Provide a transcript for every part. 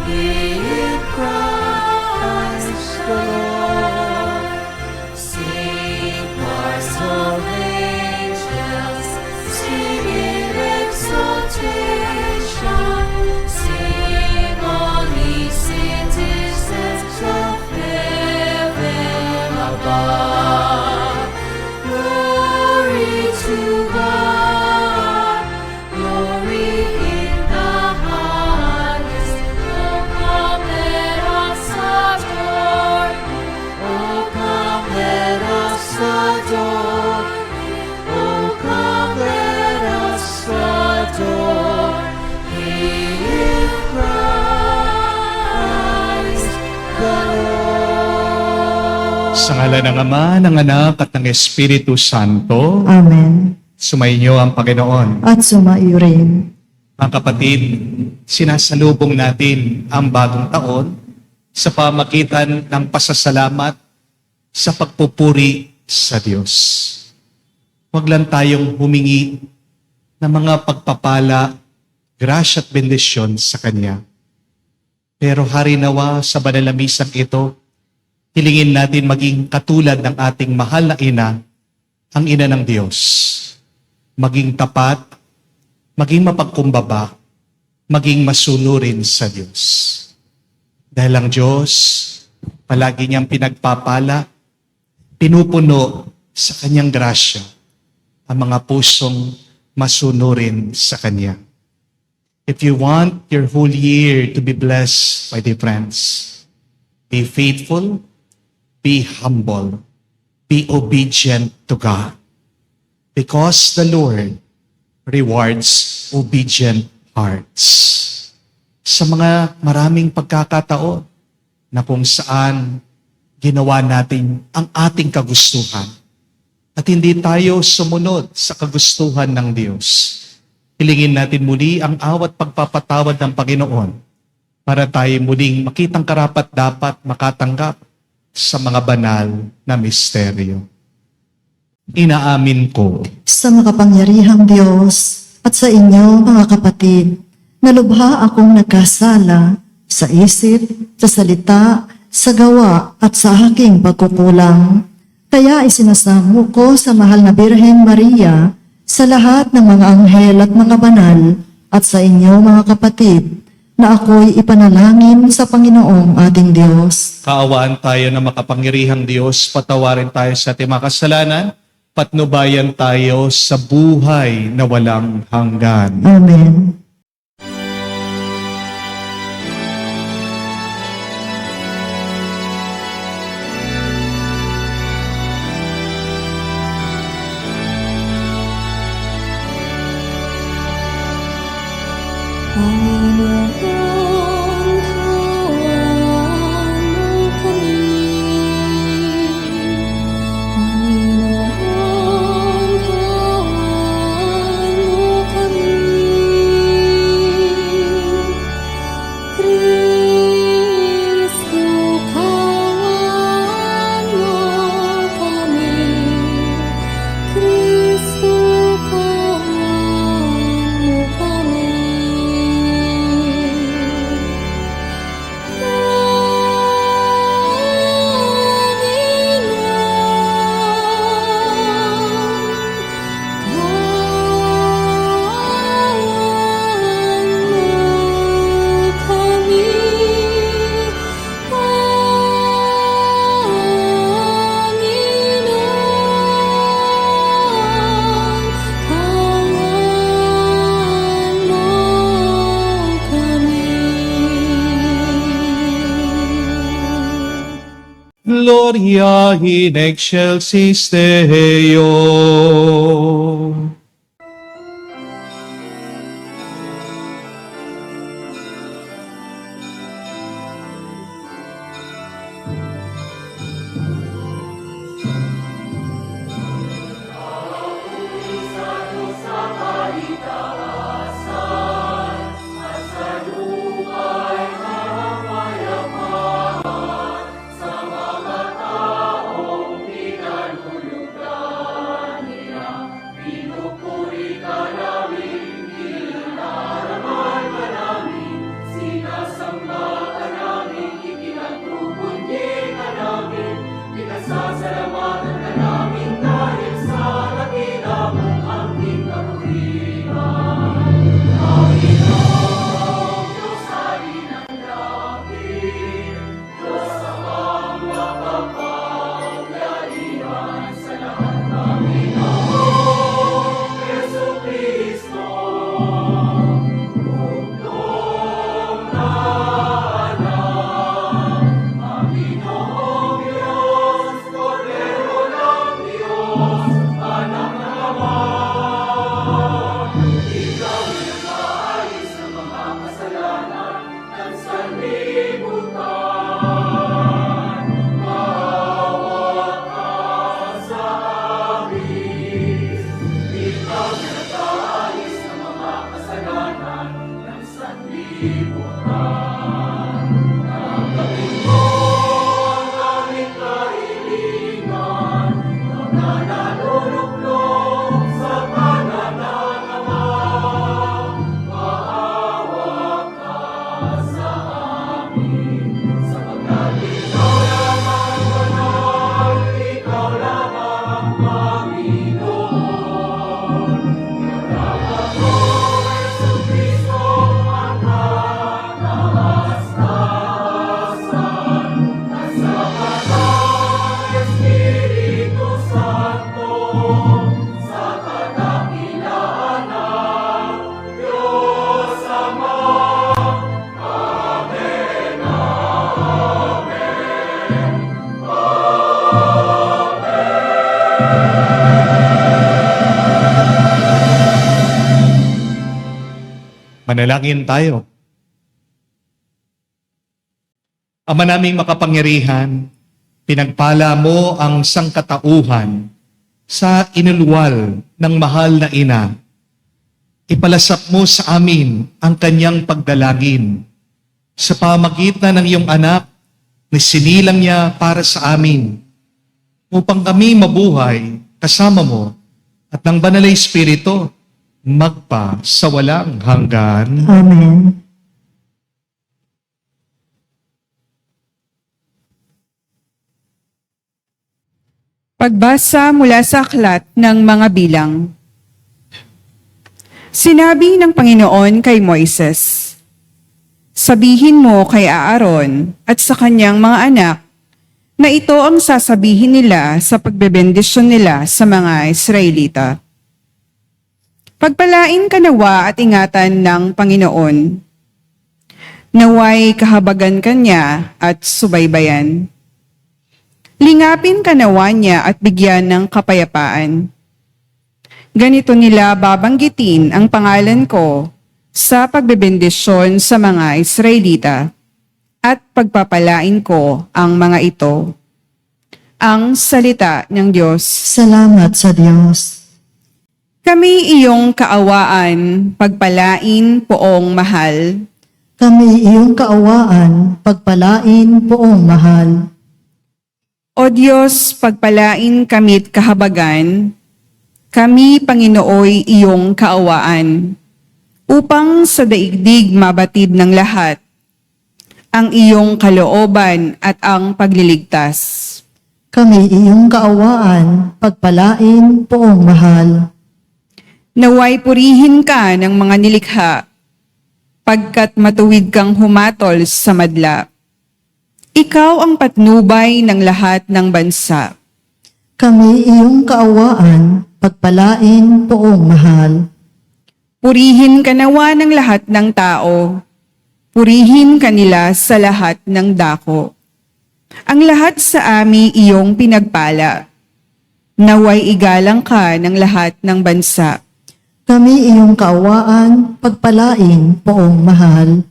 Hear Christ the Lord. Sing choirs of angels, sing in exaltation. Sing all ye citizens of heaven above. Glory to God, glory in the highest. Oh, come let us adore Him. Oh, come let us adore Him. Oh, come let us adore Him, Christ the Lord. Sa ngalan ng Ama, ng Anak, at ng Espiritu Santo, Amen. sumainyo ang Panginoon. At sumaiyo rin. Mga kapatid, sinasalubong natin ang bagong taon sa pamagitan ng pasasalamat sa pagpupuri sa Diyos. Huwag lang tayong humingi ng mga pagpapala, grasya at bendisyon sa Kanya. Pero harinawa sa banal na misang ito, hilingin natin maging katulad ng ating mahal na ina, ang ina ng Diyos. Maging tapat, maging mapagkumbaba, maging masunurin sa Diyos. Dahil ang Diyos, palagi niyang pinagpapala, pinupuno sa Kanyang grasya ang mga pusong masunurin sa Kanya. If you want your whole year to be blessed, my dear friends, be faithful, be humble, be obedient to God. Because the Lord rewards obedient hearts. Sa mga maraming pagkakataon na kung saan ginawa natin ang ating kagustuhan at hindi tayo sumunod sa kagustuhan ng Diyos, hilingin natin muli ang awat pagpapatawad ng Panginoon para tayo muling makitang karapat-dapat makatanggap sa mga banal na misteryo. Inaamin ko Sa makapangyarihang Diyos at sa inyo, mga kapatid, na lubha akong nagkasala sa isip, sa salita, sa gawa at sa aking pagkukulang. Kaya isinasamo ko sa mahal na Birhen Maria, sa lahat ng mga anghel at mga banal, at sa inyo, mga kapatid, na ako'y ipanalangin sa Panginoong ating Diyos. kaawaan tayo ng makapangyarihang Diyos, patawarin tayo sa ating mga kasalanan, patnubayan tayo sa buhay na walang hanggan. Amen. Gloria in excelsis Deo. Manalangin tayo. Ama naming makapangyarihan, pinagpala mo ang sangkatauhan sa inulwal ng mahal na ina. Ipalasap mo sa amin ang kanyang pagdalangin sa pamagitan ng iyong anak na sinilang niya para sa amin upang kami mabuhay kasama mo at ng banal na Espiritu magpa sa walang hanggan. Amen. Pagbasa mula sa aklat ng mga bilang. Sinabi ng Panginoon kay Moises, "Sabihin mo kay Aaron at sa kanyang mga anak na ito ang sasabihin nila sa pagbebendisyon nila sa mga Israelita. Pagpalain ka nawa at ingatan ng Panginoon. Naway kahabagan ka niya at subaybayan. Lingapin ka nawa niya at bigyan ng kapayapaan. Ganito nila babanggitin ang pangalan ko sa pagbebendisyon sa mga Israelita at pagpapalain ko ang mga ito." Ang salita ng Diyos. Salamat sa Diyos. Kami iyong kaawaan, pagpalain poong mahal. Kami iyong kaawaan, pagpalain poong mahal. O Diyos, pagpalain kami't kahabagan, kami Panginooy iyong kaawaan, upang sa daigdig mabatid ng lahat ang iyong kalooban at ang pagliligtas. Kami iyong kaawaan, pagpalain poong mahal. Naway purihin ka ng mga nilikha, pagkat matuwid kang humatol sa madla. Ikaw ang patnubay ng lahat ng bansa. Kami iyong kaawaan, pagpalain poong mahal. Purihin ka nawa ng lahat ng tao. Purihin ka nila sa lahat ng dako. Ang lahat sa amin iyong pinagpala. Naway igalang ka ng lahat ng bansa. Kami iyong kaawaan, pagpalain poong mahal.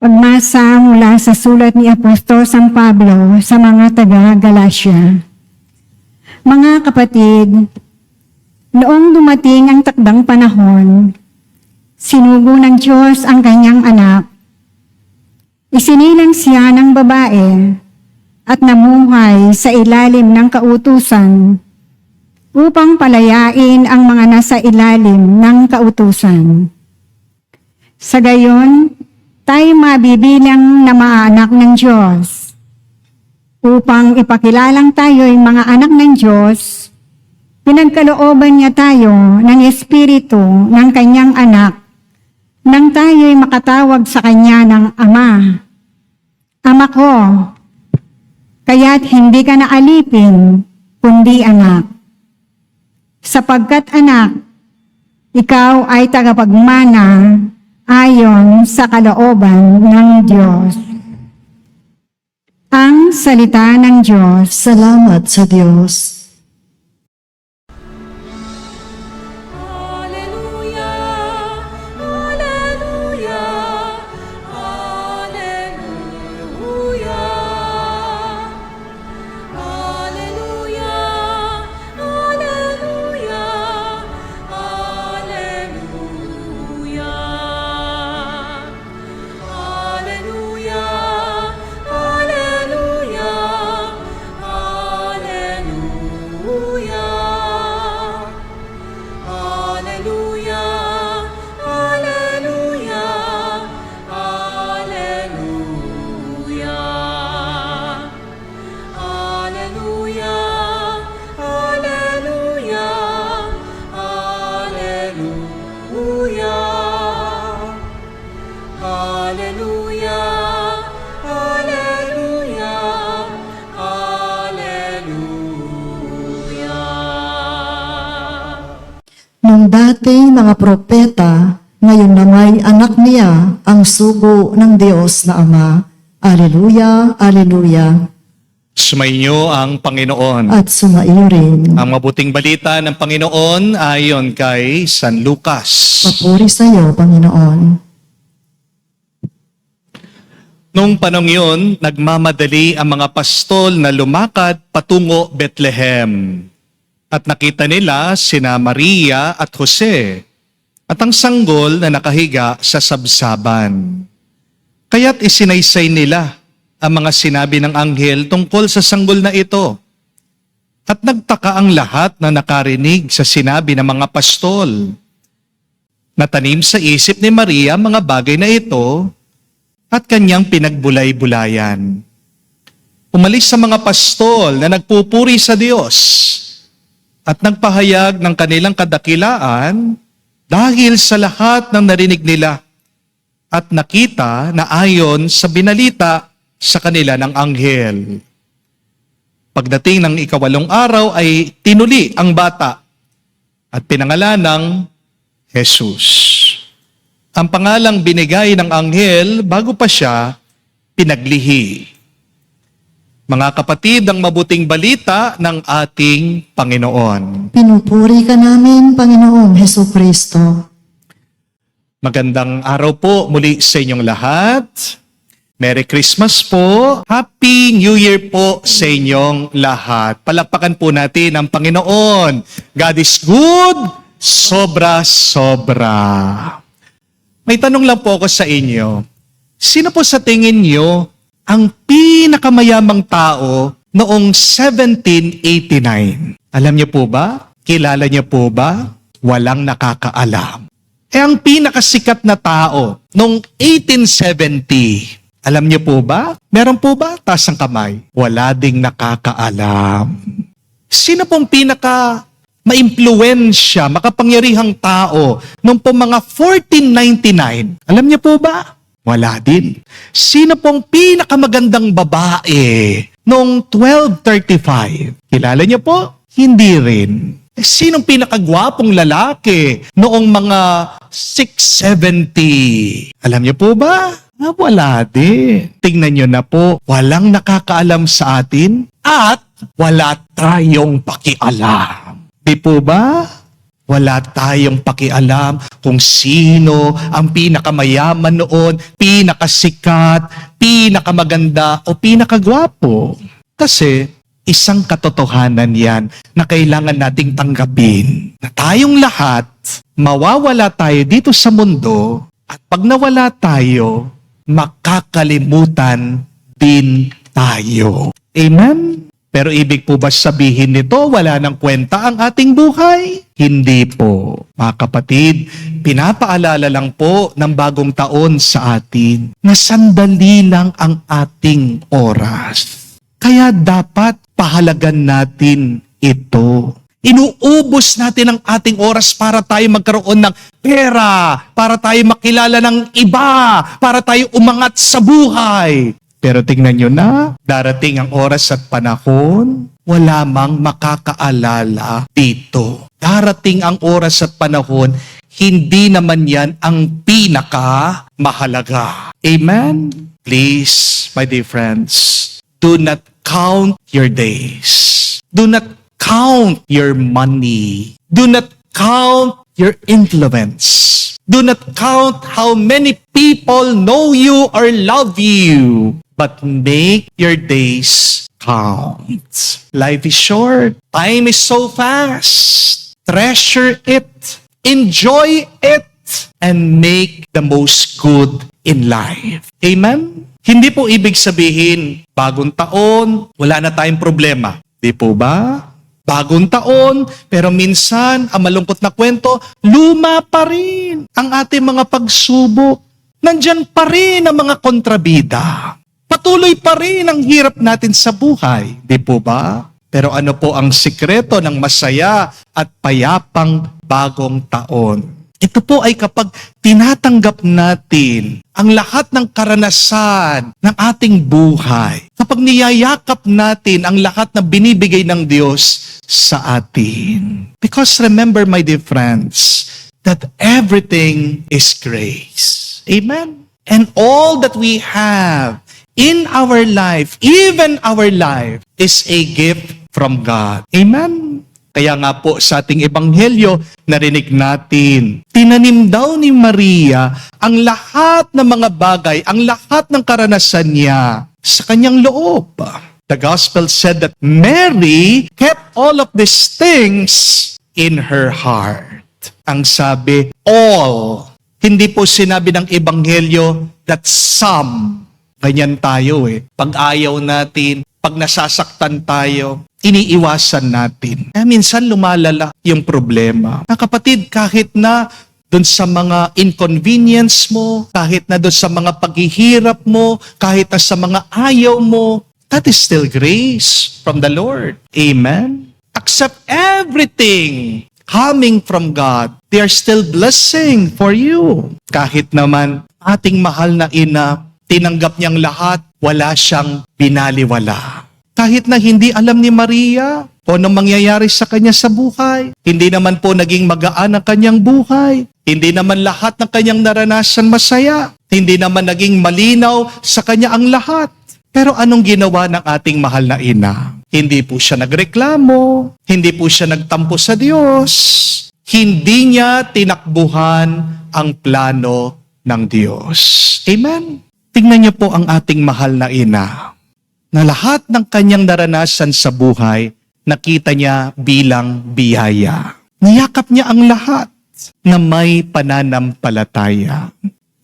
Pagmasa mula sa sulat ni Apostol San Pablo sa mga taga-Galacia. Mga kapatid, noong dumating ang takdang panahon, sinugo ng Diyos ang kanyang anak. Isinilang siya ng babae at namuhay sa ilalim ng kautusan upang palayain ang mga nasa ilalim ng kautusan. Sa gayon, tayo mabibilang na mga anak ng Diyos. Upang ipakilalang tayo'y mga anak ng Diyos, pinagkalooban niya tayo ng Espiritu ng kanyang anak nang tayo'y makatawag sa kanya ng Ama. Ama ko, kaya't hindi ka na alipin, kundi anak. Sapagkat anak, ikaw ay tagapagmana ayon sa kalooban ng Diyos. Ang salita ng Diyos. Salamat sa Diyos. Hallelujah, hallelujah, hallelujah. Hallelujah, Hallelujah, Hallelujah. Nung dating mga propeta, ngayon na may anak niya ang sugo ng Diyos na Ama. Alleluia, Alleluia. Sumainyo ang Panginoon. At sumaiyo rin. Ang mabuting balita ng Panginoon ayon kay San Lucas. Papuri sa iyo, Panginoon. Noong panong yun, nagmamadali ang mga pastol na lumakad patungo Bethlehem. At nakita nila sina Maria at Jose at ang sanggol na nakahiga sa sabsaban. Kaya't isinaysay nila ang mga sinabi ng anghel tungkol sa sanggol na ito. At nagtaka ang lahat na nakarinig sa sinabi ng mga pastol. Natanim sa isip ni Maria mga bagay na ito at kanyang pinagbulay-bulayan. Umalis sa mga pastol na nagpupuri sa Diyos at nagpahayag ng kanilang kadakilaan dahil sa lahat ng narinig nila at nakita na ayon sa binalita sa kanila ng anghel. Pagdating ng 8 araw ay tinuli ang bata at pinangalan ng Jesus. Ang pangalang binigay ng anghel bago pa siya pinaglihi. Mga kapatid, ang mabuting balita ng ating Panginoon. Pinupuri ka namin, Panginoong Hesus Kristo. Magandang araw po muli sa inyong lahat. Merry Christmas po. Happy New Year po sa inyong lahat. Palakpakan po natin ang Panginoon. God is good, sobra-sobra. May tanong lang po ako sa inyo. Sino po sa tingin nyo ang pinakamayamang tao noong 1789? Alam niyo po ba? Kilala niyo po ba? Walang nakakaalam. Ang pinakasikat na tao noong 1870, alam niyo po ba? Meron po ba? Taas ang kamay. Wala ding nakakaalam. Sino pong pinaka maimpluwensya, makapangyarihang tao noong po mga 1499? Alam niyo po ba? Wala din. Sino pong pinakamagandang babae noong 1235? Kilala niyo po? Hindi rin. Sinong pinakagwapong lalaki noong mga 670? Alam niyo po ba? Wala din. Tingnan niyo na po, walang nakakaalam sa atin at wala tayong pakialam. Di po ba? Wala tayong pakialam kung sino ang pinakamayaman noon, pinakasikat, pinakamaganda o pinakagwapo. Kasi isang katotohanan yan na kailangan nating tanggapin. Na tayong lahat, mawawala tayo dito sa mundo at pag nawala tayo, makakalimutan din tayo. Amen? Pero ibig po ba sabihin nito, wala nang kwenta ang ating buhay? Hindi po. Mga kapatid, pinapaalala lang po ng bagong taon sa atin na sandali lang ang ating oras. Kaya dapat pahalagan natin ito. Inuubos natin ang ating oras para tayo magkaroon ng pera, para tayo makilala ng iba, para tayo umangat sa buhay. Pero tingnan nyo na, darating ang oras at panahon, wala mang makakaalala dito. Darating ang oras at panahon, hindi naman yan ang pinaka-mahalaga. Amen? Please, my dear friends, do not count your days. Do not count your money. Do not count your influence. Do not count how many people know you or love you. But make your days count. Life is short. Time is so fast. Treasure it. Enjoy it. And make the most good in life. Amen? Hindi po ibig sabihin, bagong taon, wala na tayong problema. Di po ba? Bagong taon, pero minsan, ang malungkot na kwento, luma pa rin ang ating mga pagsubok. Nandyan pa rin ang mga kontrabida. Patuloy pa rin ang hirap natin sa buhay. Di po ba? Pero ano po ang sikreto ng masaya at payapang bagong taon? Ito po ay kapag tinatanggap natin ang lahat ng karanasan ng ating buhay. Kapag niyayakap natin ang lahat na binibigay ng Diyos sa atin. Because remember, my dear friends, that everything is grace. Amen? And all that we have in our life, even our life, is a gift from God. Amen? Kaya nga po sa ating ebanghelyo, narinig natin, tinanim daw ni Maria ang lahat ng mga bagay, ang lahat ng karanasan niya sa kanyang loob. The gospel said that Mary kept all of these things in her heart. Ang sabi, all. Hindi po sinabi ng ebanghelyo that some. Ganyan tayo Pag ayaw natin, pag nasasaktan tayo, iniiwasan natin. Kaya minsan lumalala yung problema. Na kapatid, kahit na doon sa mga inconvenience mo, kahit na doon sa mga paghihirap mo, kahit na sa mga ayaw mo, that is still grace from the Lord. Amen? Accept everything coming from God. They are still blessing for you. Kahit naman ating mahal na ina, tinanggap niyang lahat, wala siyang binaliwala. Kahit na hindi alam ni Maria o anong mangyayari sa kanya sa buhay, hindi naman po naging magaan ang kanyang buhay, hindi naman lahat ng kanyang naranasan masaya, hindi naman naging malinaw sa kanya ang lahat. Pero anong ginawa ng ating mahal na ina? Hindi po siya nagreklamo, hindi po siya nagtampo sa Diyos, hindi niya tinakbuhan ang plano ng Diyos. Amen? Tingnan niyo po ang ating mahal na ina, na lahat ng kanyang naranasan sa buhay, nakita niya bilang biyaya. Niyakap niya ang lahat na may pananampalataya.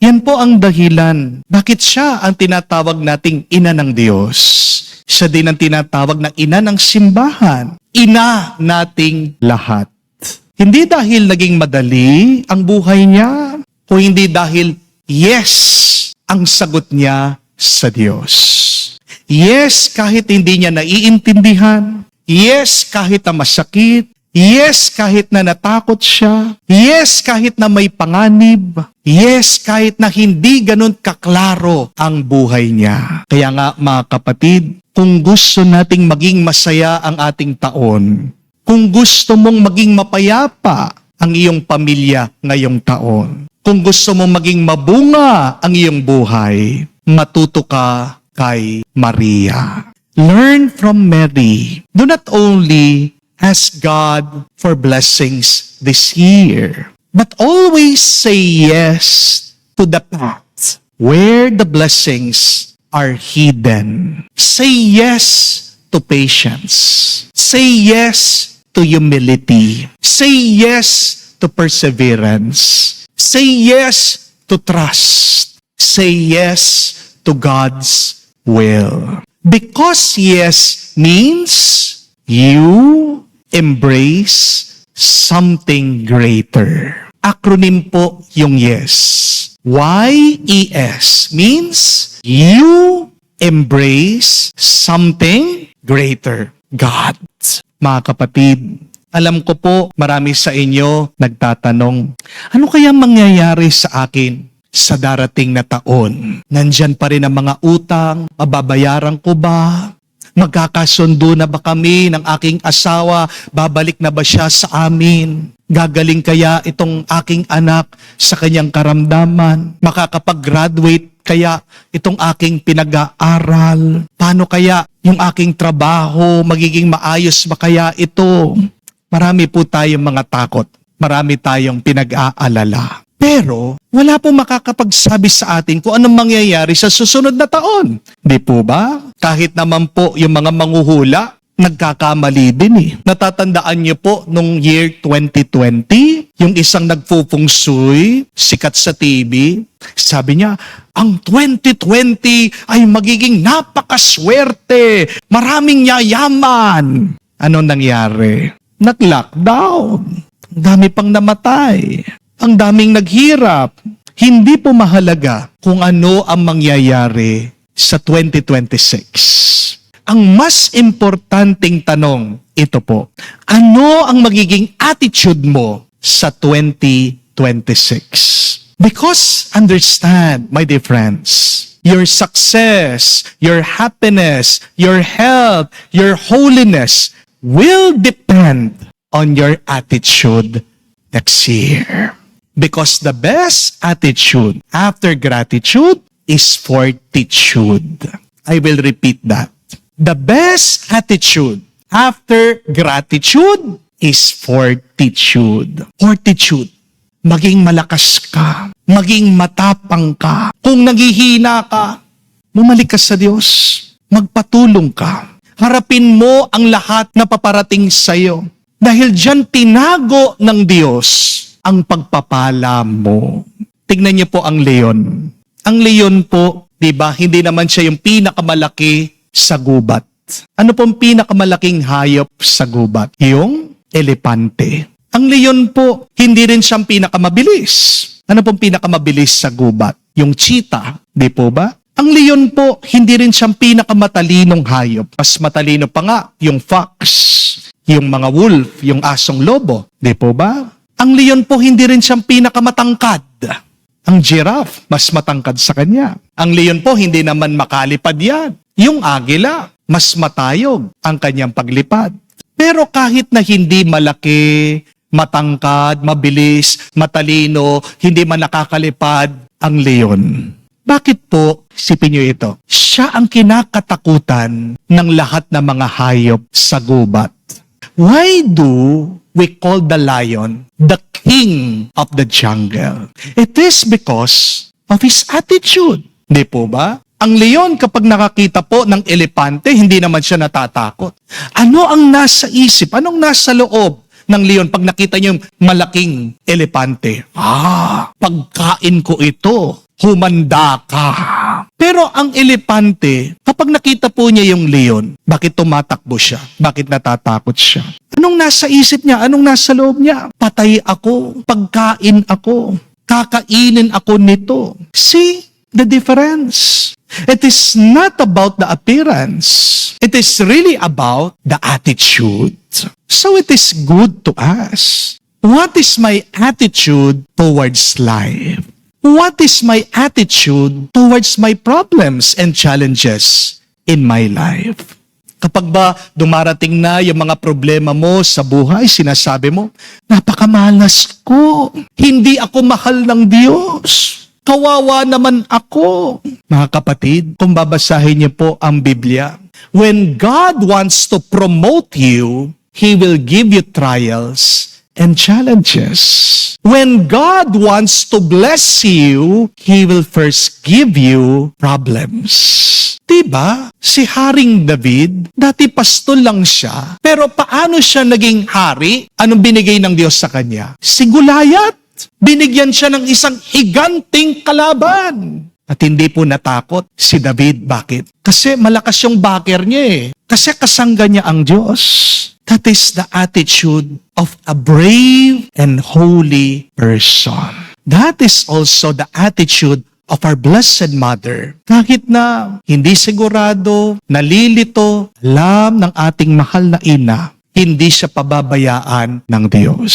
Yan po ang dahilan bakit siya ang tinatawag nating ina ng Diyos. Siya din ang tinatawag na ina ng simbahan. Ina nating lahat. Hindi dahil naging madali ang buhay niya, o hindi dahil yes ang sagot niya sa Diyos. Yes, kahit hindi niya naiintindihan. Yes, kahit na masakit. Yes, kahit na natakot siya. Yes, kahit na may panganib. Yes, kahit na hindi ganun kaklaro ang buhay niya. Kaya nga mga kapatid, kung gusto nating maging masaya ang ating taon, kung gusto mong maging mapayapa ang iyong pamilya ngayong taon, kung gusto mong maging mabunga ang iyong buhay, matuto ka kay Maria. Learn from Mary. Do not only ask God for blessings this year, but always say yes to the path where the blessings are hidden. Say yes to patience. Say yes to humility. Say yes to perseverance. Say yes to trust. Say yes to God's will. Because yes means you embrace something greater. Acronym po yung yes. YES means you embrace something greater. God. Mga kapatid, alam ko po marami sa inyo nagtatanong, ano kaya mangyayari sa akin sa darating na taon? Nandyan pa rin ang mga utang, mababayaran ko ba? Magkakasundo na ba kami ng aking asawa? Babalik na ba siya sa amin? Gagaling kaya itong aking anak sa kanyang karamdaman? Makakapag-graduate kaya itong aking pinag-aaral? Paano kaya yung aking trabaho? Magiging maayos ba kaya ito? Marami po tayong mga takot. Marami tayong pinag-aalala. Pero wala pong makakapagsabi sa atin kung anong mangyayari sa susunod na taon. Di po ba? Kahit naman po yung mga manghuhula, nagkakamali din Natatandaan niyo po nung year 2020, yung isang nagfufungsuy, sikat sa TV, sabi niya, ang 2020 ay magiging napakaswerte, maraming yayaman. Ano nangyari? Nag-lockdown. Ang dami pang namatay. Ang daming naghirap. Hindi po mahalaga kung ano ang mangyayari sa 2026. Ang mas importanteng tanong, ito po, ano ang magiging attitude mo sa 2026? 26. Because understand, my dear friends, your success, your happiness, your health, your holiness will depend on your attitude next year. Because the best attitude after gratitude is fortitude. I will repeat that. The best attitude after gratitude is fortitude. Fortitude. Maging malakas ka. Maging matapang ka. Kung naghihina ka, bumalik ka sa Diyos. Magpatulong ka. Harapin mo ang lahat na paparating sa iyo. Dahil diyan tinago ng Diyos ang pagpapala mo. Tignan niyo po ang leon. Ang leon po, di ba, hindi naman siya yung pinakamalaki sa gubat. Ano pong pinakamalaking hayop sa gubat? Yung elepante. Ang leon po, hindi rin siyang pinakamabilis. Ano pong pinakamabilis sa gubat? Yung cheetah, di po ba? Ang leon po, hindi rin siyang pinakamatalinong hayop. Mas matalino pa nga yung fox, yung mga wolf, yung asong lobo, di po ba? Ang leon po, hindi rin siyang pinakamatangkad. Ang giraffe, mas matangkad sa kanya. Ang leon po, hindi naman makalipad yan. Yung agila, mas matayog ang kanyang paglipad. Pero kahit na hindi malaki, matangkad, mabilis, matalino, hindi man nakakalipad ang leon. Bakit po, sipin niyo ito, siya ang kinakatakutan ng lahat ng mga hayop sa gubat. Why do we call the lion the king of the jungle? It is because of his attitude. Di po ba? Ang leon kapag nakakita po ng elepante, hindi naman siya natatakot. Ano ang nasa isip? Anong nasa loob ng leon pag nakita niyo yung malaking elepante? Pagkain ko ito. Humanda ka. Pero ang elepante, kapag nakita po niya yung leon, bakit tumatakbo siya? Bakit natatakot siya? Anong nasa isip niya? Anong nasa loob niya? Patay ako. Pagkain ako. Kakainin ako nito. See the difference? It is not about the appearance. It is really about the attitude. So it is good to ask, what is my attitude towards life? What is my attitude towards my problems and challenges in my life? Kapag ba dumarating na yung mga problema mo sa buhay, sinasabi mo, napakamalas ko. Hindi ako mahal ng Diyos. Kawawa naman ako. Mga kapatid, kung babasahin niyo po ang Biblia, when God wants to promote you, He will give you trials and challenges. When God wants to bless you, He will first give you problems. Diba? Si Haring David, dati pastol lang siya, pero paano siya naging hari? Anong binigay ng Diyos sa kanya? Si Goliath. Binigyan siya ng isang higanting kalaban. At hindi po natakot si David. Bakit? Kasi malakas yung backer niya eh. Kasi kasangga niya ang Diyos. That is the attitude of a brave and holy person. That is also the attitude of our Blessed Mother. Kahit na hindi sigurado, nalilito, alam ng ating mahal na ina, hindi siya pababayaan ng Diyos.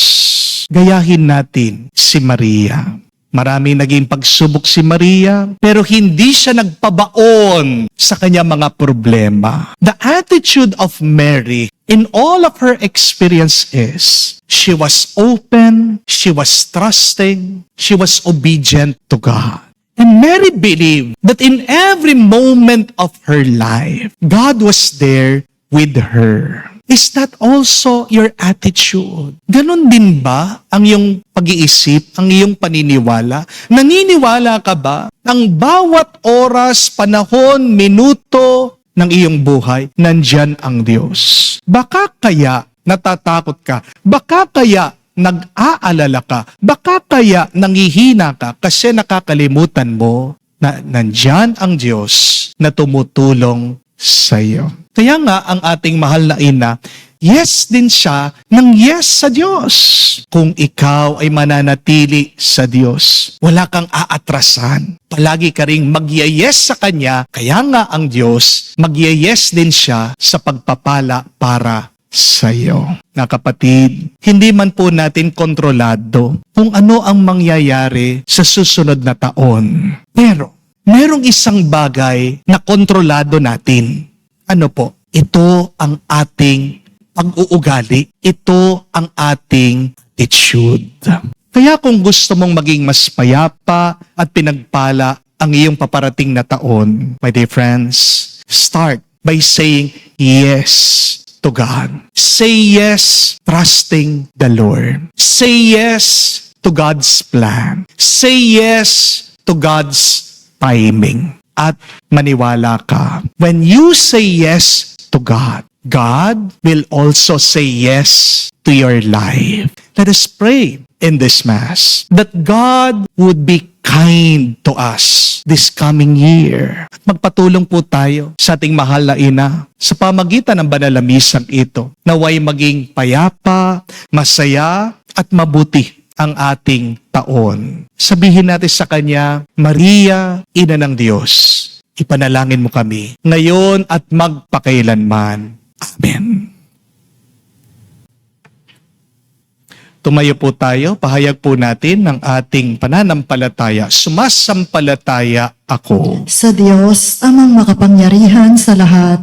Gayahin natin si Maria. Maraming naging pagsubok si Maria, pero hindi siya nagpabaon sa kanyang mga problema. The attitude of Mary in all of her experience is, she was open, she was trusting, she was obedient to God. And Mary believed that in every moment of her life, God was there with her. Is that also your attitude? Ganon din ba ang iyong pag-iisip, ang iyong paniniwala? Naniniwala ka ba ang bawat oras, panahon, minuto ng iyong buhay, nandyan ang Diyos? Baka kaya natatakot ka? Baka kaya nag-aalala ka? Baka kaya nangihina ka kasi nakakalimutan mo na nandyan ang Diyos na tumutulong sa iyo? Kaya nga ang ating mahal na ina, yes din siya ng yes sa Diyos. Kung ikaw ay mananatili sa Diyos, wala kang aatrasan. Palagi ka ring mag-yes sa Kanya, kaya nga ang Diyos, mag-yes din siya sa pagpapala para sa iyo. Na kapatid, hindi man po natin kontrolado kung ano ang mangyayari sa susunod na taon. Pero, merong isang bagay na kontrolado natin. Ano po? Ito ang ating pag-uugali. Ito ang ating attitude. Kaya kung gusto mong maging mas payapa at pinagpala ang iyong paparating na taon, my dear friends, start by saying yes to God. Say yes, trusting the Lord. Say yes to God's plan. Say yes to God's timing. At maniwala ka. When you say yes to God, God will also say yes to your life. Let us pray in this Mass that God would be kind to us this coming year. Magpatulong po tayo sa ating mahal na ina sa pamagitan ng banal na misang ito. Naway maging payapa, masaya, at mabuti ang ating taon. Sabihin natin sa Kanya, Maria, Ina ng Diyos, ipanalangin mo kami ngayon at magpakailanman. Amen. Tumayo po tayo, pahayag po natin ng ating pananampalataya. Sumasampalataya ako Sa Diyos, amang makapangyarihan sa lahat,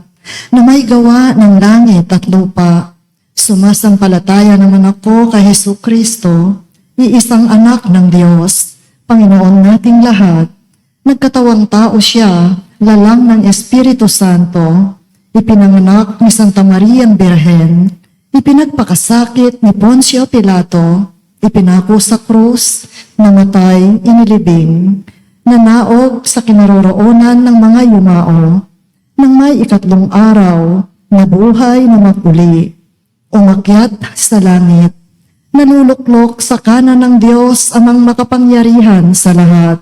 na may gawa ng langit at lupa. Sumasampalataya naman ako kay Hesukristo, iisang anak ng Diyos, Panginoon nating lahat. Nagkatawang tao siya, lalang ng Espiritu Santo, ipinanganak ni Santa Mariang Birhen, ipinagpakasakit ni Poncio Pilato, ipinako sa krus, namatay, inilibing, nanaog sa kinaroroonan ng mga yumao, nang may ikatlong araw, nabuhay na maguli, umakyat sa langit, naluluklok sa kanan ng Diyos amang makapangyarihan sa lahat.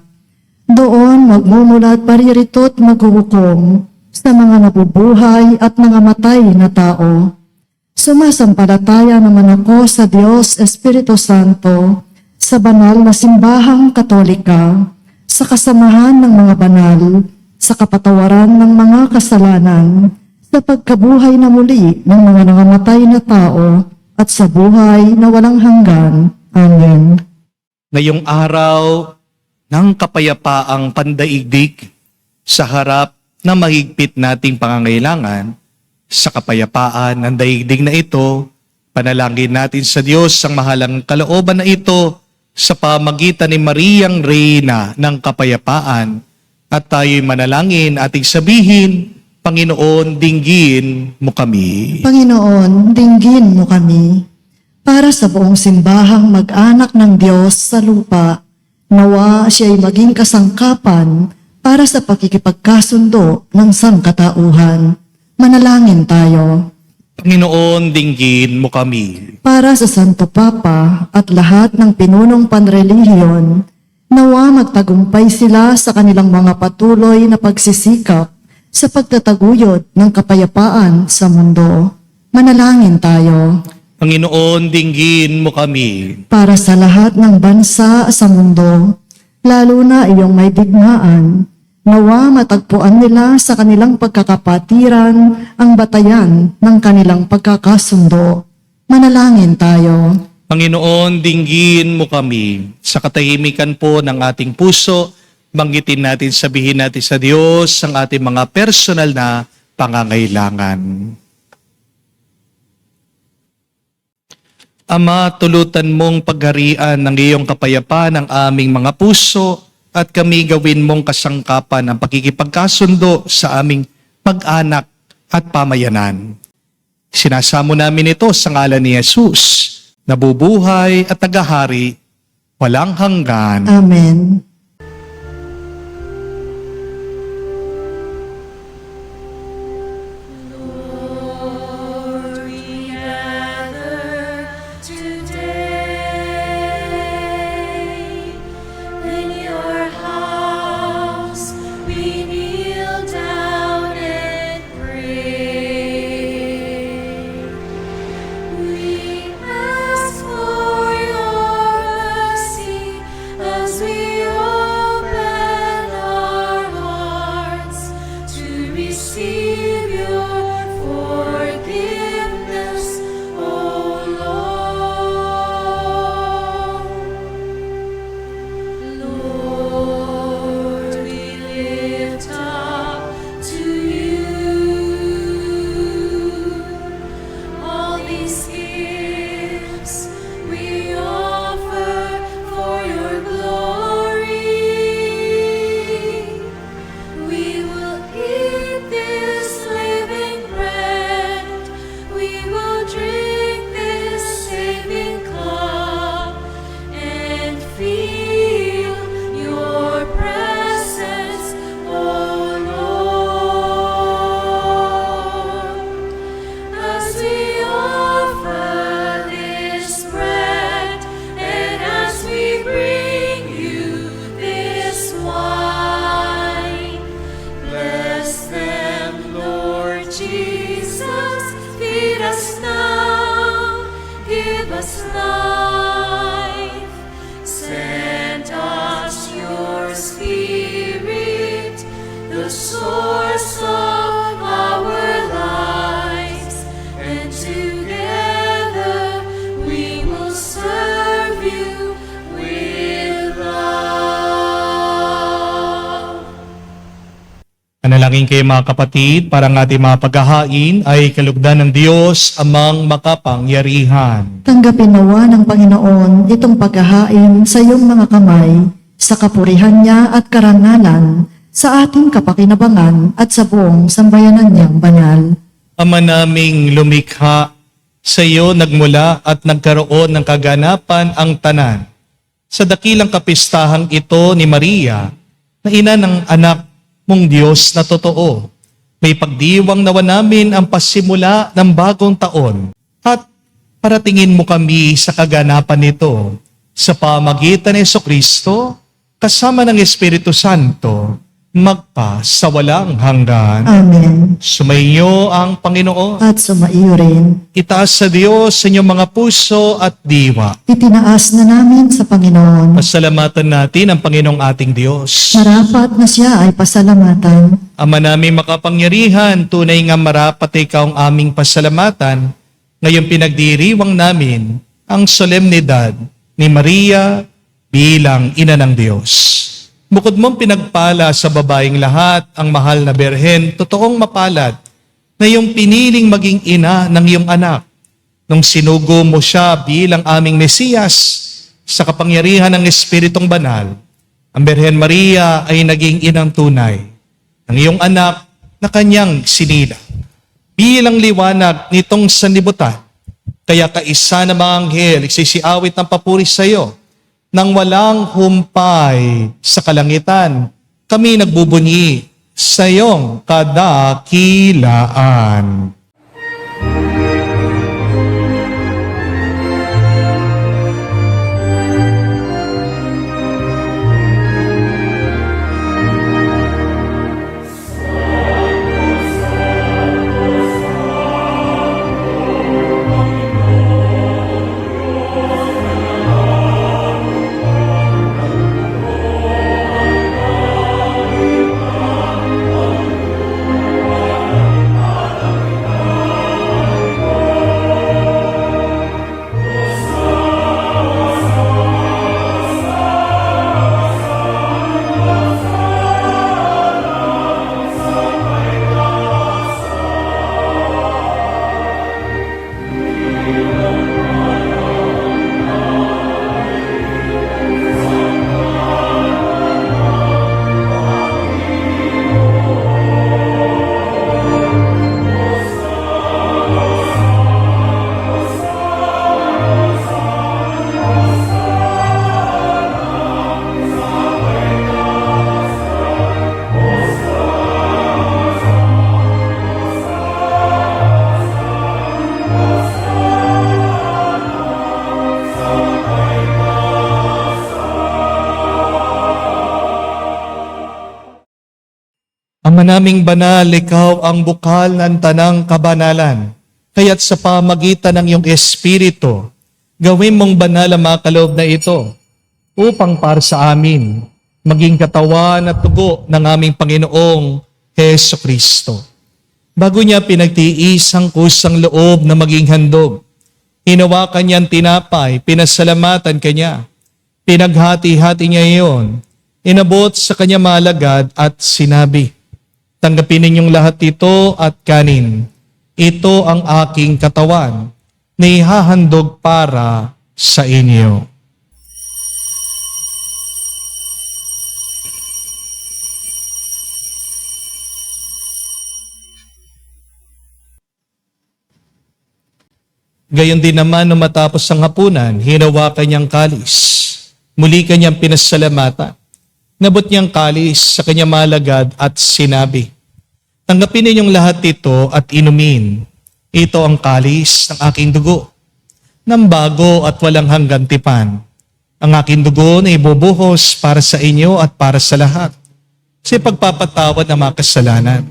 Doon magmumulat paririto't maghuhukom sa mga nabubuhay at mga matay na tao. Sumasampalataya naman ako sa Diyos Espiritu Santo, sa banal na simbahang katolika, sa kasamahan ng mga banal, sa kapatawaran ng mga kasalanan, sa pagkabuhay na muli ng mga nangamatay na tao, at sa buhay na walang hanggan. Amen. ngayong araw ng kapayapaang pandaigdig sa harap ng mahigpit nating pangangailangan. Sa kapayapaan ng daigdig na ito, panalangin natin sa Diyos ang mahalang kalooban na ito sa pamagitan ni Mariang Reyna ng Kapayapaan. At tayo'y manalangin ating sabihin, Panginoon, dinggin mo kami. Panginoon, dinggin mo kami. Para sa buong simbahang mag-anak ng Diyos sa lupa, nawa siya'y maging kasangkapan para sa pakikipagkasundo ng sangkatauhan. Manalangin tayo. Panginoon, dinggin mo kami. Para sa Santo Papa at lahat ng pinunong panrelihiyon, nawa magtagumpay sila sa kanilang mga patuloy na pagsisikap sa pagtataguyod ng kapayapaan sa mundo. Manalangin tayo. Panginoon, dinggin mo kami. Para sa lahat ng bansa sa mundo, lalo na iyong may digmaan, nawa matagpuan nila sa kanilang pagkakapatiran ang batayan ng kanilang pagkakasundo. Manalangin tayo. Panginoon, dinggin mo kami. Sa katahimikan po ng ating puso, banggitin natin, sabihin natin sa Diyos ang ating mga personal na pangangailangan. Ama, tulutan mong pagharian ng iyong kapayapaan ng aming mga puso at kami gawin mong kasangkapan ang pakikipagkasundo sa aming pag-anak at pamayanan. Sinasamo namin ito sa ngalan ni Jesus, nabubuhay at tagahari, walang hanggan. Amen. Lord, we gather today in your house. We kneel down and pray. We ask for your mercy as we open our hearts to receive your forgiveness the source of our lives, and together we will serve you with love. Manalangin kayo mga kapatid, para ang ating mga paghahain ay kalugdan ng Diyos amang makapangyarihan. Tanggapin nawa ng Panginoon itong paghahain sa iyong mga kamay, sa kapurihan niya at karangalan, sa ating kapakinabangan at sa buong sambayanan niyang banal. Ama naming lumikha, sa iyo nagmula at nagkaroon ng kaganapan ang tanan. Sa dakilang kapistahang ito ni Maria, na ina ng anak mong Diyos na totoo, may pagdiwang nawa namin ang pasimula ng bagong taon at paratingin mo kami sa kaganapan nito sa pamagitan ni Jesucristo kasama ng Espiritu Santo magpa sa walang hanggan. Amen. Sumainyo ang Panginoon. At sumaiyo rin. Itaas sa Diyos sa inyong mga puso at diwa. Itinaas na namin sa Panginoon. Pasalamatan natin ang Panginoong ating Diyos. Marapat na siya ay pasalamatan. Ama namin makapangyarihan, tunay nga marapat ikaw ang aming pasalamatan. Ngayon pinagdiriwang namin ang solemnidad ni Maria bilang ina ng Diyos. Bukod mong pinagpala sa babaeng lahat ang mahal na Berhen, totoong mapalad na iyong piniling maging ina ng iyong anak. Nung sinugo mo siya bilang aming Mesiyas sa kapangyarihan ng Espiritong Banal, ang Berhen Maria ay naging inang tunay ng iyong anak na kanyang sinila. Bilang liwanag nitong sanlibutan, kaya kaisa na mga anghel nagsisiawit ng papuri sa iyo. Nang walang humpay sa kalangitan, kami nagbubunyi sa iyong kadakilaan. Ama naming banal, ikaw ang bukal ng tanang kabanalan. Kaya't sa pamagitan ng iyong Espiritu, gawin mong banal ang mga kaloob na ito upang para sa amin maging katawan at tugo ng aming Panginoong Heso Kristo. Bago niya pinagtiis ang kusang loob na maging handog, hinawakan niya ang tinapay, pinasalamatan kanya, pinaghati-hati niya iyon, inabot sa kanya malagad at sinabi, tanggapin ninyong lahat ito at kanin. Ito ang aking katawan na ihahandog para sa inyo. Gayon din naman nung matapos ang hapunan, hinawakan niyang kalis. Muli kanyang pinasalamatan. Nabot niyang kalis sa kanyang malagad at sinabi, tanggapin ninyong lahat ito at inumin. Ito ang kalis ng aking dugo, ng bago at walang hanggang tipan. Ang aking dugo na ibubuhos para sa inyo at para sa lahat. Sa pagpapatawad ng mga kasalanan,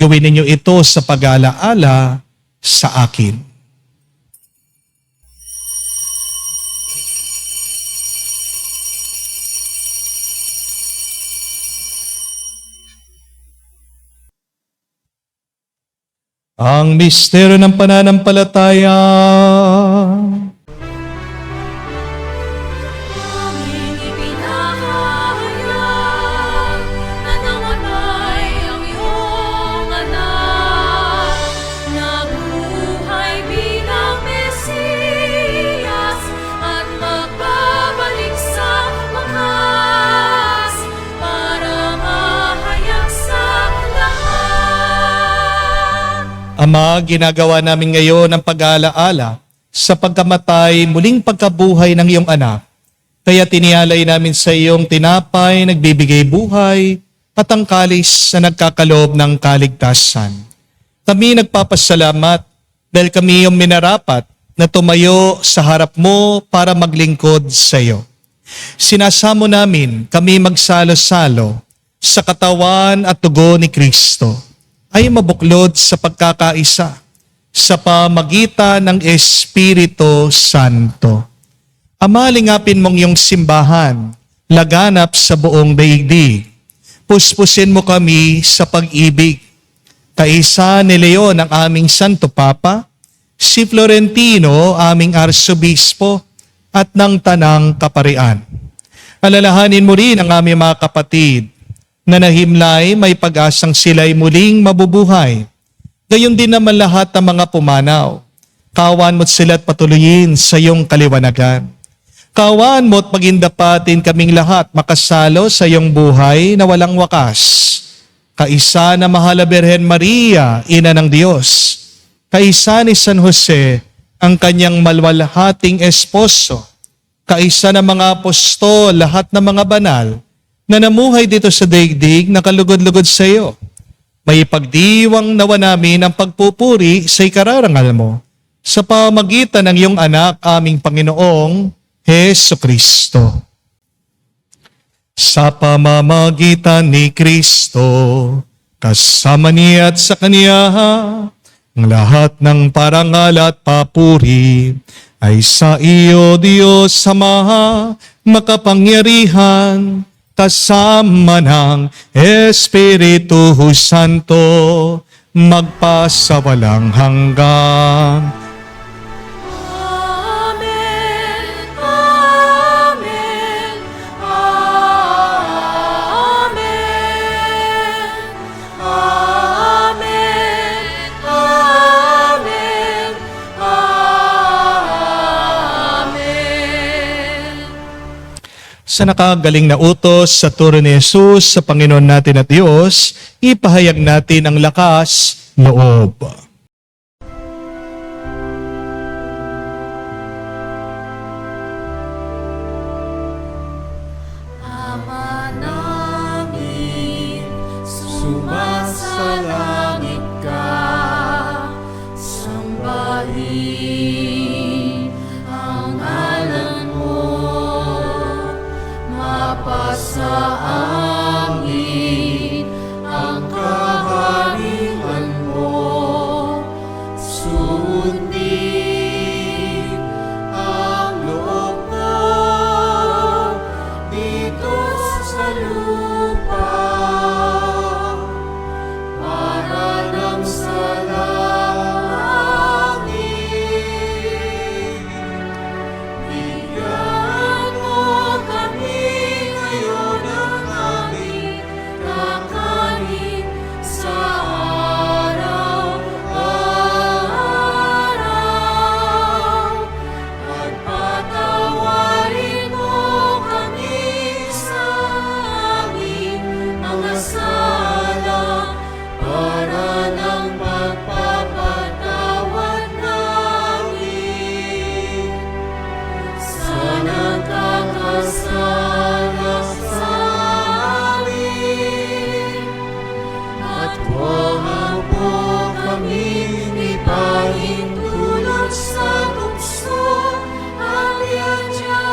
gawin ninyo ito sa pag-alaala sa akin. Ang misteryo ng pananampalataya. Aming ipinahayag na namatay ang iyong anak, nabuhay bilang Mesiyas at magbabalik sa wakas para mahayag sa lahat. Ama, ginagawa namin ngayon ang pag-aalaala sa pagkamatay, muling pagkabuhay ng iyong anak. Kaya tinialay namin sa iyong tinapay, nagbibigay buhay, at ang kalis na nagkakaloob ng kaligtasan. Kami nagpapasalamat dahil kami yung minarapat na tumayo sa harap mo para maglingkod sa iyo. Sinasamo namin kami magsalo-salo sa katawan at dugo ni Kristo ay mabuklod sa pagkakaisa sa pamagitan ng Espiritu Santo. Ama, lingapin mong iyong simbahan, laganap sa buong daigdig. Puspusin mo kami sa pag-ibig. Kaisa ni Leon ang aming Santo Papa, si Florentino aming Arsobispo at ng Tanang Kaparian. Alalahanin mo rin ang aming mga kapatid na nahimlay, may pag-asang sila'y muling mabubuhay. Gayon din naman lahat ng mga pumanaw. Kawan mo't sila't patuloyin sa iyong kaliwanagan. Kawan mo't pagindapatin kaming lahat makasalo sa iyong buhay na walang wakas. Kaisa na Mahal na Birhen Maria, Ina ng Diyos. Kaisa ni San Jose, ang kanyang malwalhating esposo. Kaisa ng mga apostol, lahat ng mga banal, na namuhay dito sa daigdig na kalugod-lugod sa iyo. May pagdiwang nawa namin ang pagpupuri sa ikararangal mo sa pamagitan ng iyong anak, aming Panginoong Hesukristo. Sa pamamagitan ni Kristo, kasama niya at sa Kaniya, ang lahat ng parangal at papuri ay sa iyo, Diyos Ama, makapangyarihan, kasama ng Espiritu Santo, magpasawalang hanggan. Amen, amen, amen, amen, amen, amen. Sa nakagaling na utos sa turo ni Jesus sa Panginoon natin at Diyos, ipahayag natin ang lakas loob. Ama namin, sumasalangit ka, sambahin ang ngalan mo, mapasa amin ang kaharian mo, sundin ang loob mo dito sa lupa para nang sa langit. Bigyan mo kami ngayon ng aming kakanin sa araw-araw at patawarin mo kami sa aming mga sala para nang magpapatawad namin sa nagkakasala sa amin. At huwag mo kaming ipahintulot sa tukso, at iadya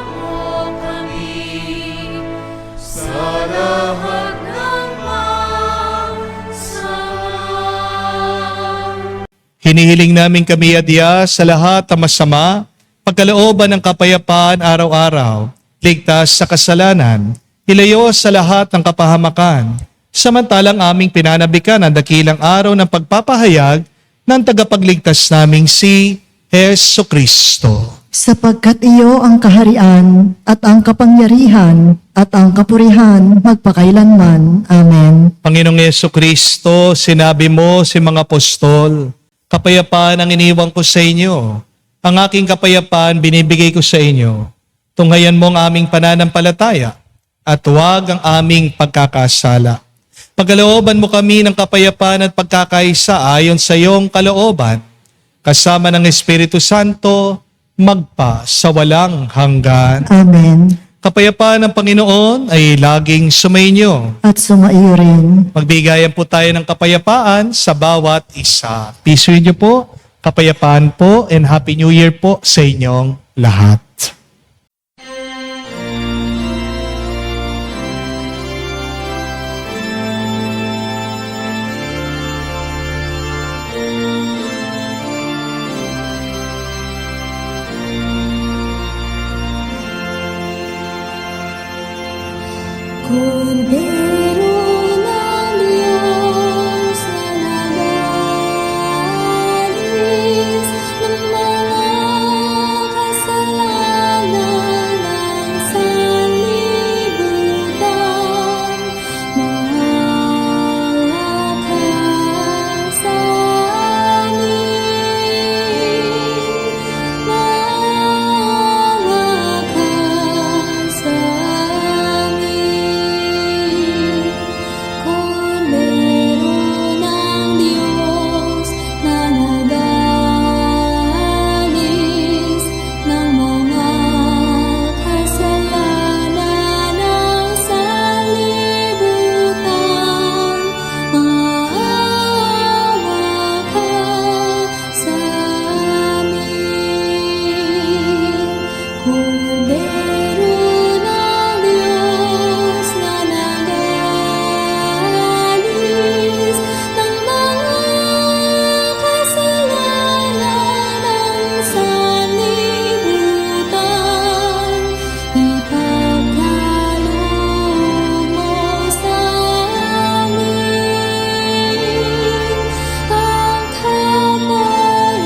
mo kami sa lahat ng masama. Hinihiling namin kami adya sa lahat ng masama, pagkalooban ng kapayapaan araw-araw, ligtas sa kasalanan, ilayo sa lahat ng kapahamakan, samantalang aming pinanabikan ang dakilang araw ng pagpapahayag ng tagapagligtas naming si Hesu Kristo. Sapagkat iyo ang kaharian at ang kapangyarihan at ang kapurihan magpakailanman. Amen. Panginoong Yesu Kristo, sinabi mo si mga apostol, kapayapaan ang iniwan ko sa inyo. Ang aking kapayapaan binibigay ko sa inyo. Tunghayan mo ang aming pananampalataya at huwag ang aming pagkakasala. Pagkalooban mo kami ng kapayapaan at pagkakaisa ayon sa iyong kalooban, kasama ng Espiritu Santo, magpa sa walang hanggan. Amen. Kapayapaan ng Panginoon ay laging sumainyo. At sumaiyo rin. Magbigayan po tayo ng kapayapaan sa bawat isa. Peace with you po, kapayapaan po, and Happy New Year po sa inyong lahat. Kordero ng Diyos na nagalis ng mga kasalanan ng sanlibutan, malakas sa amin, malakas sa amin. Kordero ng Diyos na nagalis ng mga kasalanan ng sanlibutan, maawa ka sa amin. Kordero ng Diyos na nagalis ng mga kasalanan ng sanlibutan, ipagkaloob mo sa amin ang kapayapaan.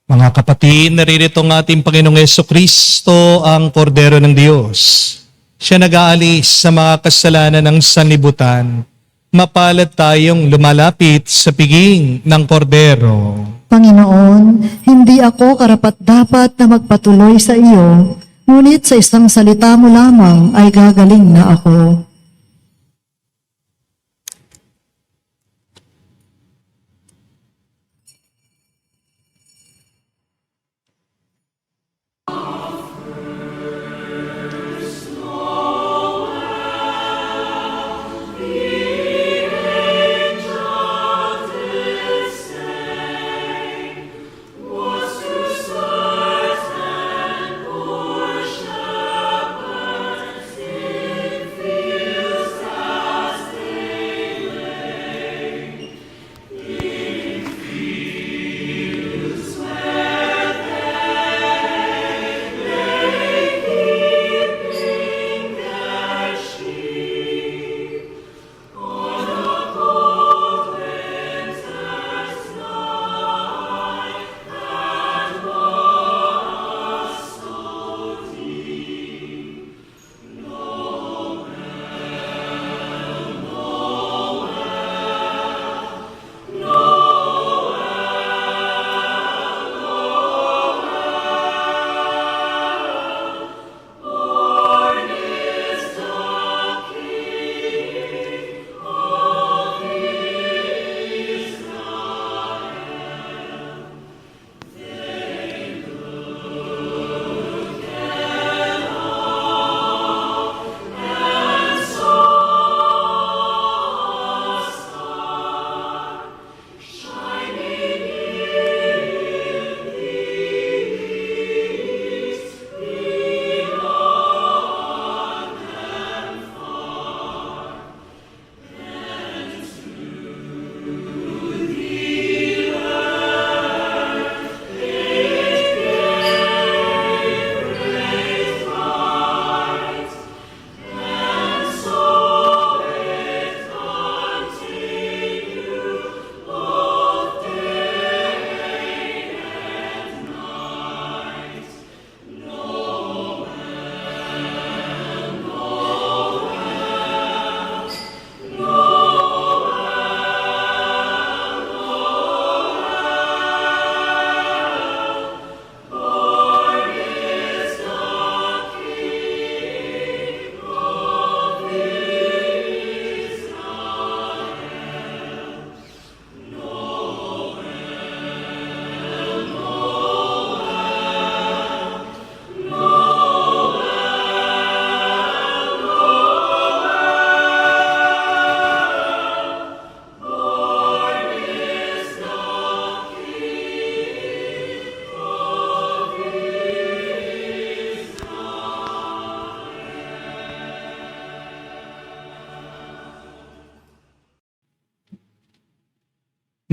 Mga kapatid, naririto ang ating Panginoong Yesu Kristo, ang Kordero ng Diyos. Siya nag-aalis sa mga kasalanan ng sanlibutan. Mapalad tayong lumalapit sa piging ng Kordero. Panginoon, hindi ako karapat-dapat na magpatuloy sa iyo, ngunit sa isang salita mo lamang ay gagaling na ako. Fear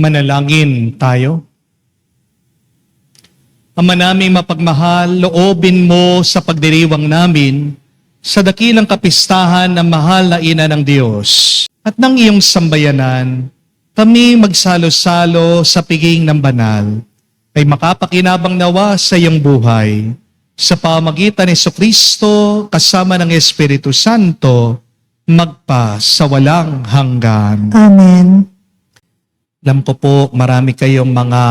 Manalangin tayo. Ama naming mapagmahal, loobin mo sa pagdiriwang namin sa dakilang kapistahan ng mahal na Ina ng Diyos. At ng iyong sambayanan, kami magsalo-salo sa piging ng banal ay makapakinabang nawa sa iyong buhay sa pamagitan ni Jesucristo kasama ng Espiritu Santo magpa sa walang hanggan. Amen. Alam ko po, marami kayong mga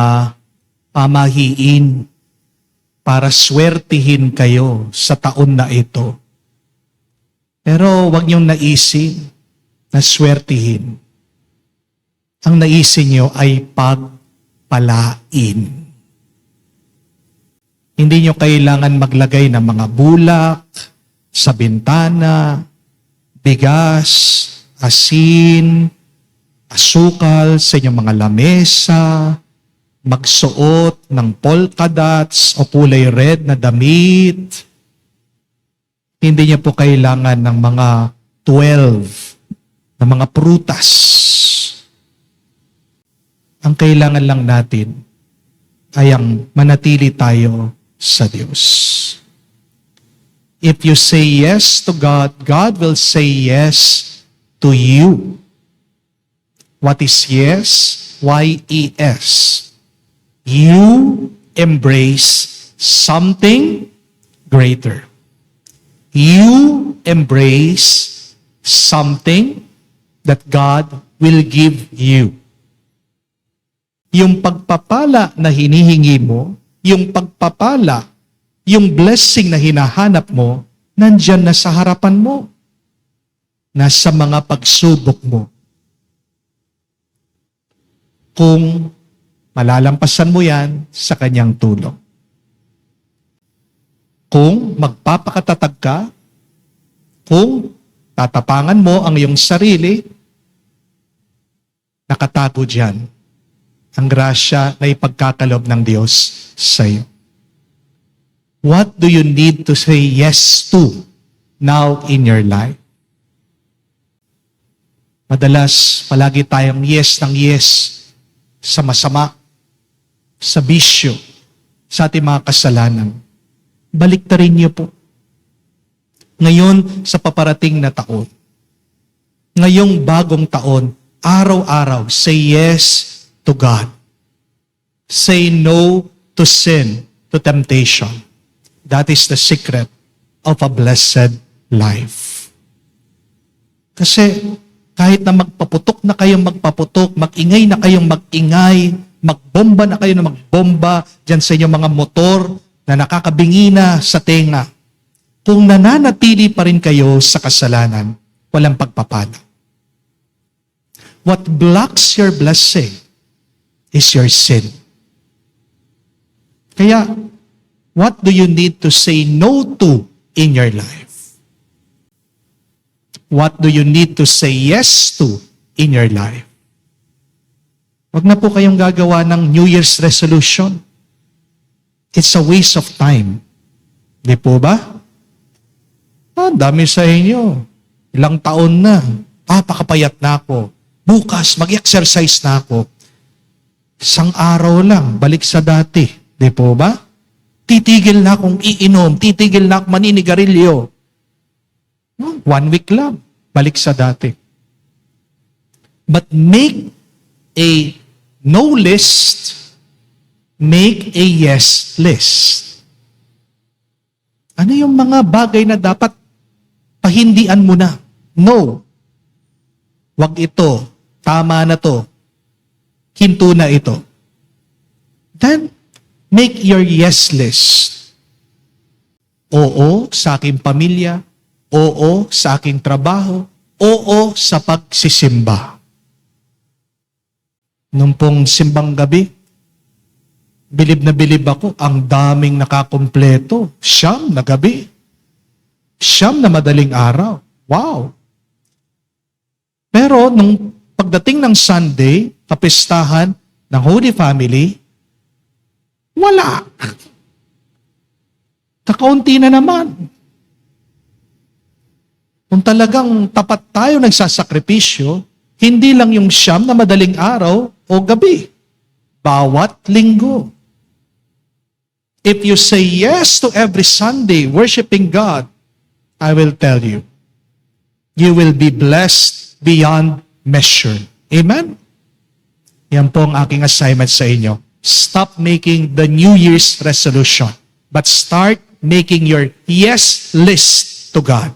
pamahiin para swertihin kayo sa taon na ito. Pero huwag niyong naisin na swertihin. Ang naisin niyo ay pagpalain. Hindi niyo kailangan maglagay ng mga bulak sa bintana, bigas, asin, asukal sa inyong mga lamesa, magsuot ng polka dots o kulay red na damit. Hindi niya po kailangan ng mga 12 na mga prutas. Ang kailangan lang natin ay ang manatili tayo sa Diyos. If you say yes to God, God will say yes to you. What is yes? Y-E-S. You embrace something greater. You embrace something that God will give you. Yung pagpapala na hinihingi mo, yung pagpapala, yung blessing na hinahanap mo, nandyan na sa harapan mo. Nasa mga pagsubok mo. Kung malalampasan mo yan sa kanyang tulong. Kung magpapakatatag ka, kung tatapangan mo ang iyong sarili, nakatago dyan ang grasya na ipagkakalob ng Diyos sa iyo. What do you need to say yes to now in your life? Madalas, palagi tayong yes ng yes sa masama, sa bisyo, sa ating mga kasalanan. Baliktarin niyo po. Ngayon, sa paparating na taon, ngayong bagong taon, araw-araw, say yes to God. Say no to sin, to temptation. That is the secret of a blessed life. Kasi kahit na magpaputok na kayong magpaputok, magingay na kayong magingay, magbomba na kayo na magbomba dyan sa inyong mga motor na nakakabingi na sa tenga, kung nananatili pa rin kayo sa kasalanan, walang pagpapala. What blocks your blessing is your sin. Kaya, what do you need to say no to in your life? What do you need to say yes to in your life? Huwag na po kayong gagawa ng New Year's resolution. It's a waste of time. Di po ba? Dami sa inyo. Ilang taon na. Papakapayat na ako. Bukas, mag-exercise na ako. Isang araw lang, balik sa dati. Di po ba? Titigil na akong iinom. Titigil na akong maninigarilyo. 1 week lang, balik sa dati. But make a no list, make a yes list. Ano yung mga bagay na dapat pahindian mo na? No. Wag ito. Tama na to. Hinto na ito. Then, make your yes list. Oo sa aking pamilya. Oo sa aking trabaho. Oo sa pagsisimba. Nung pong simbang gabi, bilib na bilib ako, ang daming nakakumpleto. 9 na gabi. 9 na madaling araw. Wow! Pero nung pagdating ng Sunday, kapistahan ng Holy Family, wala. Kakaunti na naman. Kung talagang tapat tayo nagsasakripisyo, Hindi lang yung 9 na madaling araw o gabi. Bawat linggo. If you say yes to every Sunday worshiping God, I will tell you, you will be blessed beyond measure. Amen? Yan po ang aking assignment sa inyo. Stop making the New Year's resolution, but start making your yes list to God.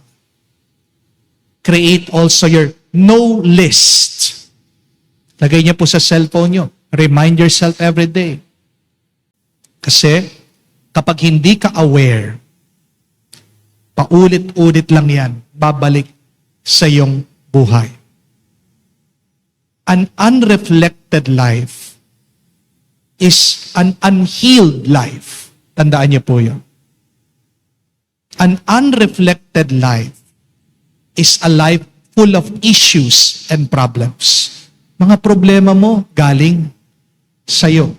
Create also your no list. Lagay niyo po sa cellphone niyo. Remind yourself every day. Kasi kapag hindi ka aware, paulit-ulit lang yan, babalik sa iyong buhay. An unreflected life is an unhealed life. Tandaan niyo po yun. An unreflected life is a life full of issues and problems. Mga problema mo galing sa'yo.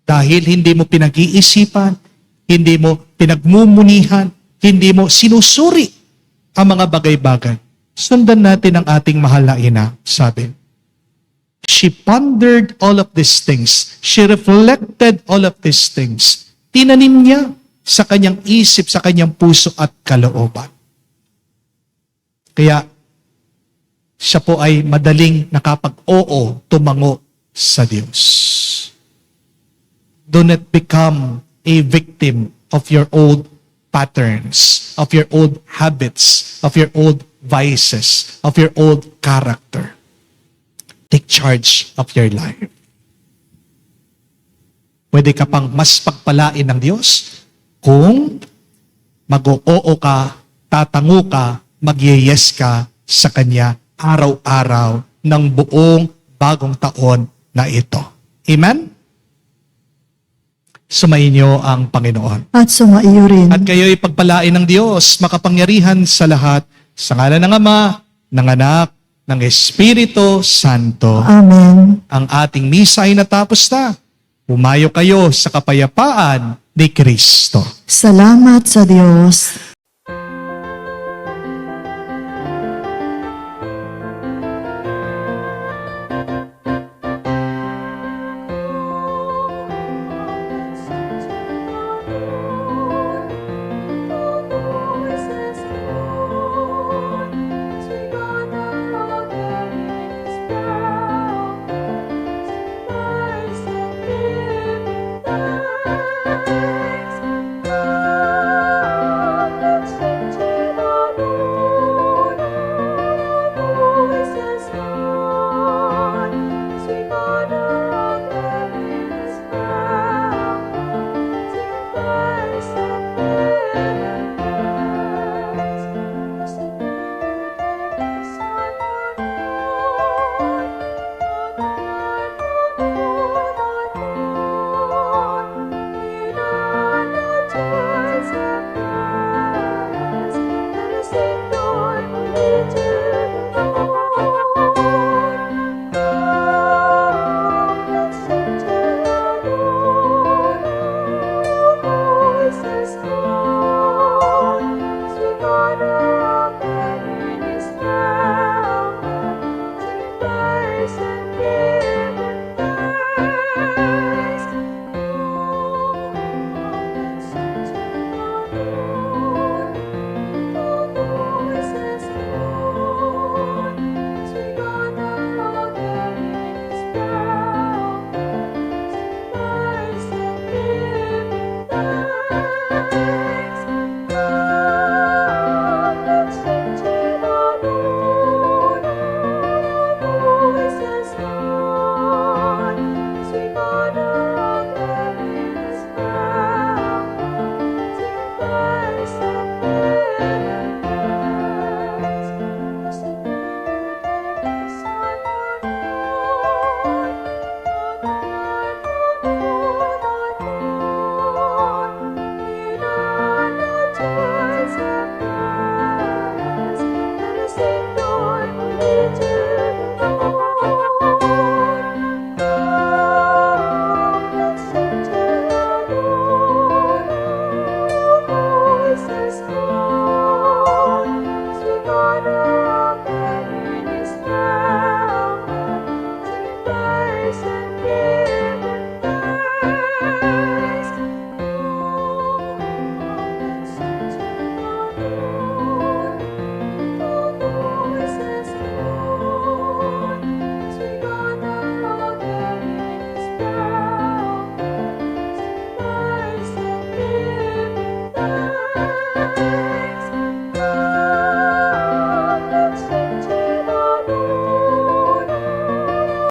Dahil hindi mo pinag-iisipan, hindi mo pinagmumunihan, hindi mo sinusuri ang mga bagay-bagay. Sundan natin ang ating mahal na ina, sabi. She pondered all of these things. She reflected all of these things. Tinanim niya sa kanyang isip, sa kanyang puso at kalooban. Kaya, siya po ay madaling nakapag-oo, tumango sa Diyos. Do not become a victim of your old patterns, of your old habits, of your old vices, of your old character. Take charge of your life. Pwede ka pang mas pagpalain ng Diyos kung mag-oo ka, tatango ka, mag-yes ka sa Kanya araw-araw ng buong bagong taon na ito. Amen? Sumayin niyo ang Panginoon. At sumaiyo rin. At kayo'y pagpalain ng Diyos, makapangyarihan sa lahat, sa ngalan ng Ama, ng Anak, ng Espiritu Santo. Amen. Ang ating misa ay natapos na. Pumayo kayo sa kapayapaan ni Kristo. Salamat sa Diyos.